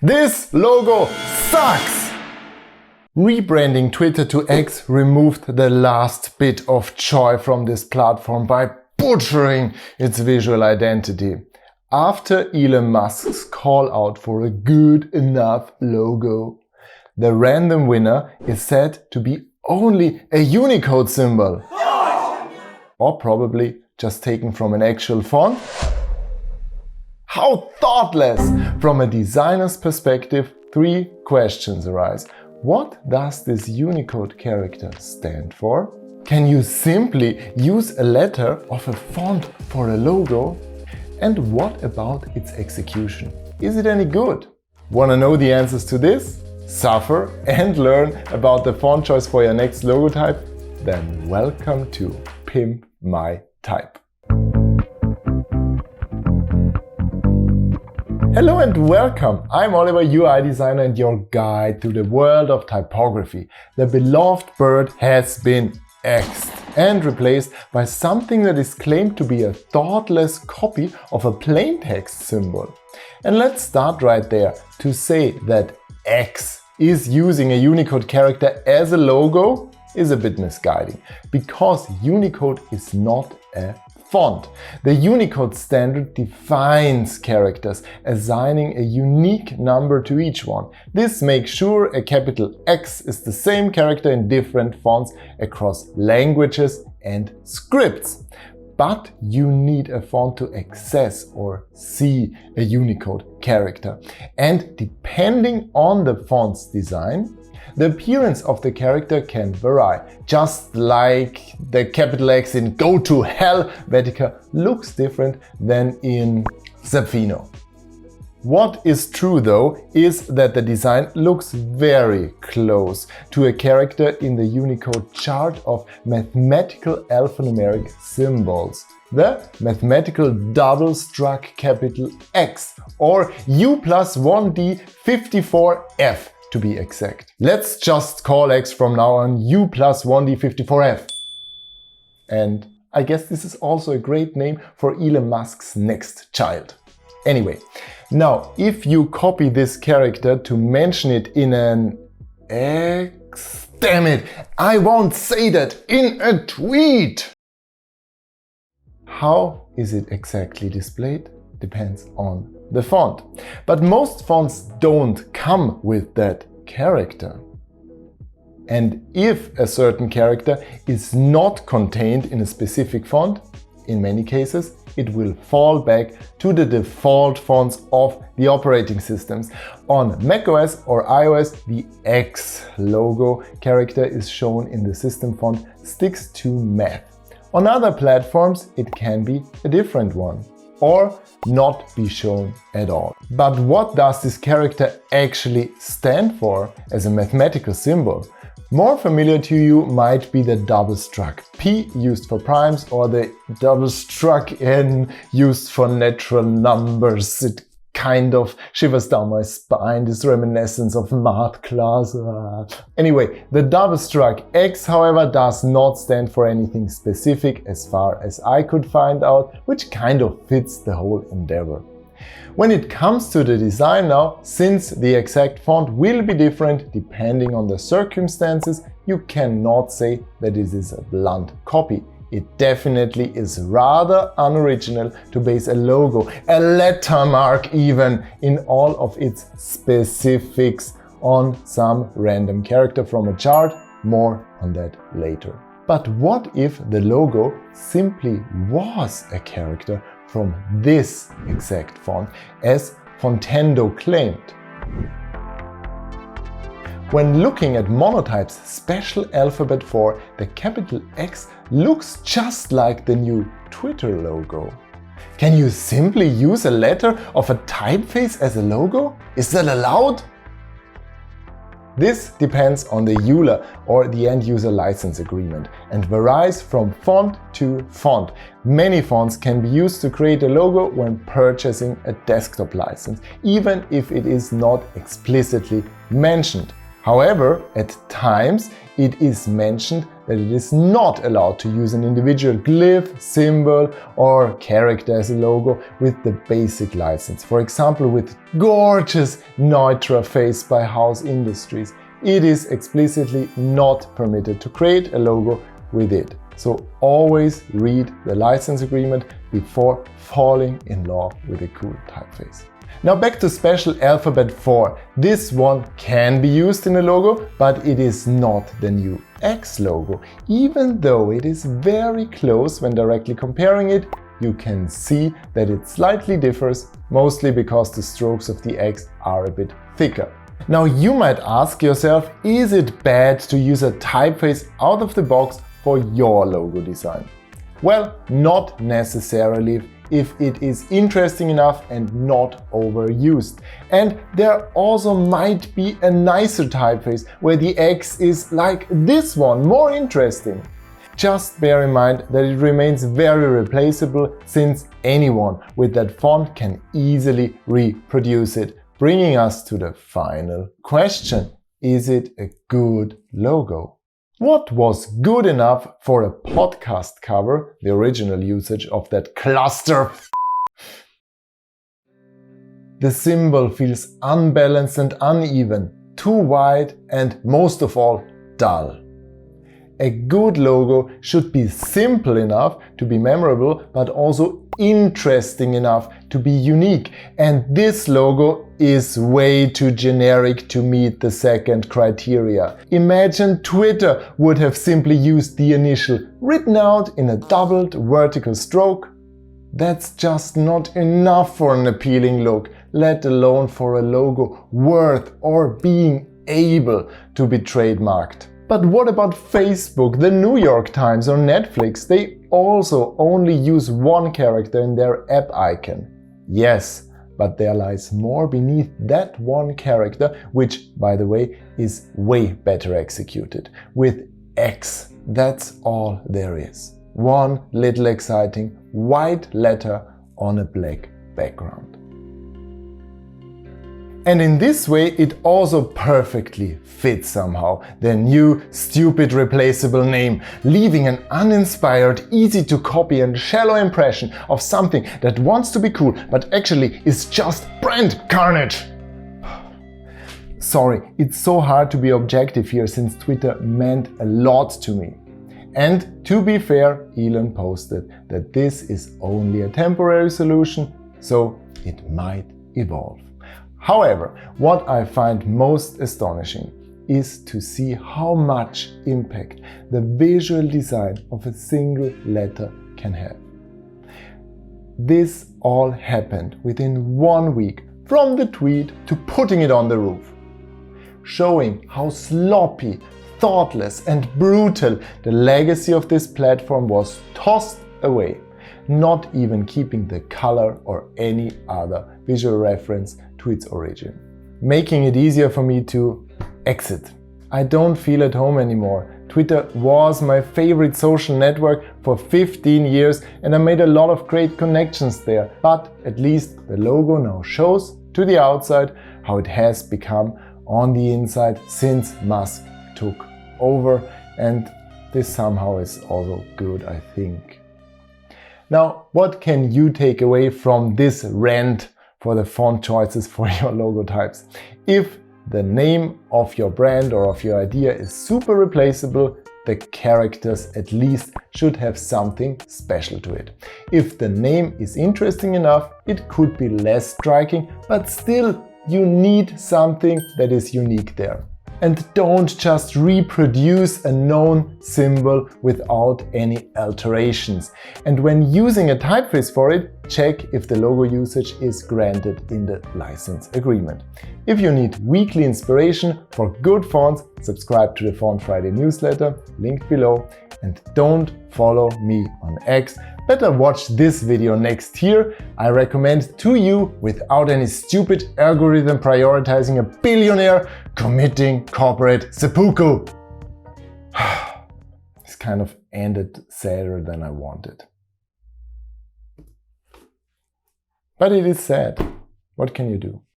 This logo sucks! Rebranding Twitter to X removed the last bit of joy from this platform by butchering its visual identity. After Elon Musk's call out for a good enough logo, the random winner is said to be only a Unicode symbol. Or probably just taken from an actual font. How thoughtless! From a designer's perspective, 3 questions arise. What does this Unicode character stand for? Can you simply use a letter of a font for a logo? And what about its execution? Is it any good? Wanna know the answers to this? Suffer and learn about the font choice for your next logotype? Then welcome to Pimp My Type. Hello and welcome! I'm Oliver, UI designer and your guide to the world of typography. The beloved bird has been axed and replaced by something that is claimed to be a thoughtless copy of a plain text symbol. And let's start right there. To say that X is using a Unicode character as a logo is a bit misguiding, because Unicode is not a font. The Unicode standard defines characters, assigning a unique number to each one. This makes sure a capital X is the same character in different fonts across languages and scripts. But you need a font to access or see a Unicode character. And depending on the font's design, the appearance of the character can vary. Just like the capital X in Go to Helvetica looks different than in Zapfino. What is true though is that the design looks very close to a character in the Unicode chart of mathematical alphanumeric symbols. The mathematical double-struck capital X, or U+1D54F to be exact. Let's just call X from now on U+1D54F. And I guess this is also a great name for Elon Musk's next child. Anyway, now if you copy this character to mention it in an X, damn it, I won't say that, in a tweet! How is it exactly displayed? Depends on the font. But most fonts don't come with that character. And if a certain character is not contained in a specific font, in many cases, it will fall back to the default fonts of the operating systems. On macOS or iOS, the X logo character is shown in the system font sticks to math. On other platforms, it can be a different one, or not be shown at all. But what does this character actually stand for as a mathematical symbol? More familiar to you might be the double-struck P used for primes, or the double-struck N used for natural numbers. It kind of shivers down my spine, this reminiscence of math class. Anyway, the double-struck X, however, does not stand for anything specific as far as I could find out, which kind of fits the whole endeavor. When it comes to the design now, since the exact font will be different depending on the circumstances, you cannot say that it is a blunt copy. It definitely is rather unoriginal to base a logo, a letter mark even, in all of its specifics on some random character from a chart. More on that later. But what if the logo simply was a character from this exact font, as Fontendo claimed? When looking at Monotype's special alphabet for the capital X looks just like the new Twitter logo. Can you simply use a letter of a typeface as a logo? Is that allowed? This depends on the EULA, or the End User License Agreement, and varies from font to font. Many fonts can be used to create a logo when purchasing a desktop license, even if it is not explicitly mentioned. However, at times it is mentioned that it is not allowed to use an individual glyph, symbol or character as a logo with the basic license. For example, with gorgeous Neutra face by House Industries, it is explicitly not permitted to create a logo with it. So always read the license agreement before falling in love with a cool typeface. Now back to special alphabet 4. This one can be used in a logo, but it is not the new X logo. Even though it is very close when directly comparing it, you can see that it slightly differs, mostly because the strokes of the X are a bit thicker. Now you might ask yourself, is it bad to use a typeface out of the box for your logo design? Well, not necessarily if it is interesting enough and not overused. And there also might be a nicer typeface where the X is like this one, more interesting. Just bear in mind that it remains very replaceable, since anyone with that font can easily reproduce it, bringing us to the final question. Is it a good logo? What was good enough for a podcast cover, the original usage of that cluster? The symbol feels unbalanced and uneven, too wide and, most of all, dull. A good logo should be simple enough to be memorable, but also interesting enough to be unique. And this logo is way too generic to meet the second criteria. Imagine Twitter would have simply used the initial written out in a doubled vertical stroke. That's just not enough for an appealing look, let alone for a logo worth or being able to be trademarked. But what about Facebook, the New York Times or Netflix? They also only use one character in their app icon. Yes, but there lies more beneath that one character, which, by the way, is way better executed. With X, that's all there is. One little exciting white letter on a black background. And in this way it also perfectly fits somehow the new stupid replaceable name, leaving an uninspired, easy to copy and shallow impression of something that wants to be cool but actually is just brand carnage. Sorry, it's so hard to be objective here since Twitter meant a lot to me. And to be fair, Elon posted that this is only a temporary solution, so it might evolve. However, what I find most astonishing is to see how much impact the visual design of a single letter can have. This all happened within 1 week, from the tweet to putting it on the roof, showing how sloppy, thoughtless and brutal the legacy of this platform was tossed away, not even keeping the color or any other visual reference to its origin, making it easier for me to exit. I don't feel at home anymore. Twitter was my favorite social network for 15 years and I made a lot of great connections there, but at least the logo now shows to the outside how it has become on the inside since Musk took over, and this somehow is also good, I think. Now, what can you take away from this rant for the font choices for your logo types? If the name of your brand or of your idea is super replaceable, the characters at least should have something special to it. If the name is interesting enough, it could be less striking, but still you need something that is unique there. And don't just reproduce a known symbol without any alterations. And when using a typeface for it, check if the logo usage is granted in the license agreement. If you need weekly inspiration for good fonts, subscribe to the Font Friday newsletter, linked below, and don't follow me on X. Better watch this video next year. I recommend to you without any stupid algorithm prioritizing a billionaire committing corporate seppuku. This kind of ended sadder than I wanted. But it is sad. What can you do?